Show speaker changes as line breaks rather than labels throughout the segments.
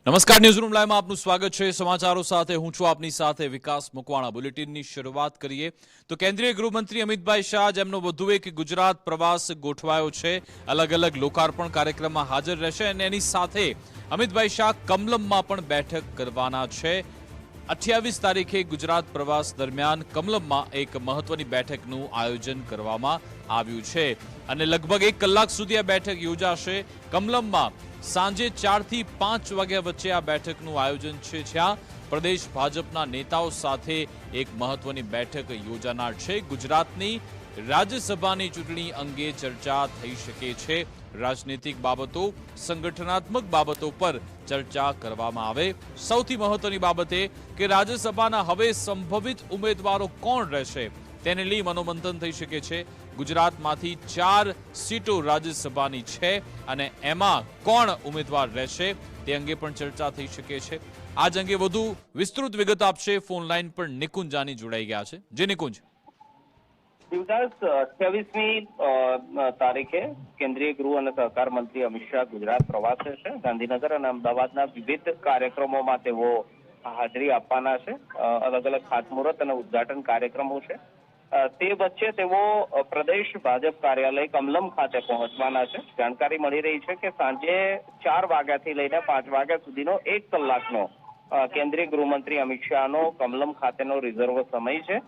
નમસ્કાર, ન્યૂઝરૂમ લાઈવમાં આપનું સ્વાગત છે। સમાચારો સાથે હું છું આપની સાથે વિકાસ મકવાણા। બુલેટિનની શરૂઆત કરીએ તો કેન્દ્રીય ગૃહમંત્રી અમિતભાઈ શાહ જેમનો વધુ એક ગુજરાત પ્રવાસ ગોઠવાયો છે। અલગ અલગ લોકાર્પણ કાર્યક્રમમાં હાજર રહેશે અને એની સાથે અમિતભાઈ શાહ કમલમમાં પણ બેઠક કરવાના છે। 28 તારીખે ગુજરાત પ્રવાસ દરમિયાન કમલમમાં એક મહત્વની બેઠકનું આયોજન કરવામાં આવ્યું છે અને લગભગ 1 કલાક સુધી આ બેઠક યોજાશે। કમલમમાં સાંજે 4 થી 5 વાગ્યા વચ્ચે આ બેઠકનું આયોજન છે, જ્યાં પ્રદેશ ભાજપના નેતાઓ સાથે એક મહત્વની બેઠક યોજાનાર છે। ગુજરાતની રાજ્યસભાની ચૂંટણી અંગે ચર્ચા થઈ શકે છે। રાજનીતિક બાબતો, સંગઠનાત્મક બાબતો પર ચર્ચા કરવામાં આવે। સૌથી મહત્વની બાબત એ કે રાજ્યસભાના હવે સંભવિત ઉમેદવારો કોણ રહેશે તેને લઈ મનોમંથન થઈ શકે છે। ગુજરાતમાંથી 4 સીટો રાજ્યસભાની છે અને એમાં કોણ ઉમેદવાર રહેશે તે અંગે પણ ચર્ચા થઈ શકે છે। આજ અંગે વધુ વિસ્તૃત વિગત આપશે ફોન લાઈન પર નિકુંજ જાની જોડાઈ ગયા છે। જે નિકુંજ,
દિવસ 28મી તારીખે કેન્દ્રીય ગૃહ અને સહકાર મંત્રી અમિત શાહ ગુજરાત પ્રવાસે છે। ગાંધીનગર અને અમદાવાદના વિવિધ કાર્યક્રમોમાં તેઓ હાજરી આપવાના છે। અલગ અલગ ખાતમુહૂર્ત અને ઉદઘાટન કાર્યક્રમો છે। તે વચ્ચે તેઓ પ્રદેશ ભાજપ કાર્યાલય કમલમ ખાતે પહોંચવાના છે। જાણકારી મળી રહી છે કે સાંજે 4 વાગ્યાથી લઈને 5 વાગ્યા સુધીનો 1 કલાકનો કેન્દ્રીય ગૃહમંત્રી અમિત શાહનો કમલમ ખાતેનો રિઝર્વ સમય છે,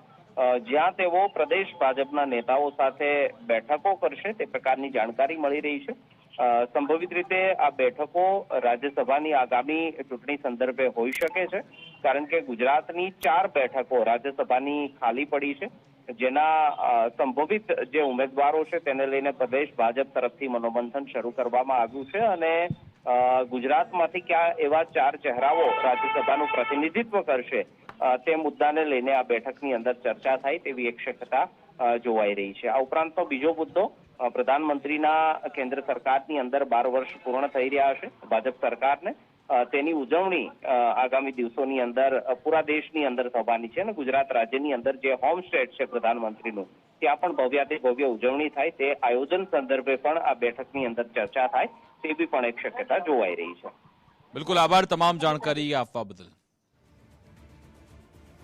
જ્યાં તેઓ પ્રદેશ ભાજપના નેતાઓ સાથે બેઠકો કરશે તે પ્રકારની જાણકારી મળી રહી છે। સંભવિત રીતે આ બેઠકો રાજ્યસભાની આગામી ચૂંટણી સંદર્ભે હોઈ શકે છે, કારણ કે ગુજરાતની 4 બેઠકો રાજ્યસભાની ખાલી પડી છે, જેના સંભવિત જે ઉમેદવારો છે તેને લઈને પ્રદેશ ભાજપ તરફથી મનોમંથન શરૂ કરવામાં આવ્યું છે અને ગુજરાતમાંથી ક્યાં એવા 4 ચહેરાઓ રાજ્યસભાનું પ્રતિનિધિત્વ કરશે તે મુદ્દાને લઈને આ બેઠકની અંદર ચર્ચા થાય તેવી એક શક્યતા જોવાઈ રહી છે। આ ઉપરાંતનો બીજો મુદ્દો, પ્રધાનમંત્રીના કેન્દ્ર સરકારની અંદર 12 વર્ષ પૂર્ણ થઈ રહ્યા છે ભાજપ સરકારને, તેની ઉજવણી આગામી દિવસોની અંદર પૂરા દેશની અંદર થવાની છે અને ગુજરાત રાજ્યની અંદર જે હોમ સ્ટેટ છે પ્રધાનમંત્રીનું, ત્યાં પણ ભવ્યાતિ ભવ્ય ઉજવણી થાય તે આયોજન સંદર્ભે પણ આ બેઠકની અંદર ચર્ચા થાય તેવી પણ એક શક્યતા જોવાઈ રહી છે।
બિલકુલ, આભાર તમામ જાણકારી આપવા બદલ।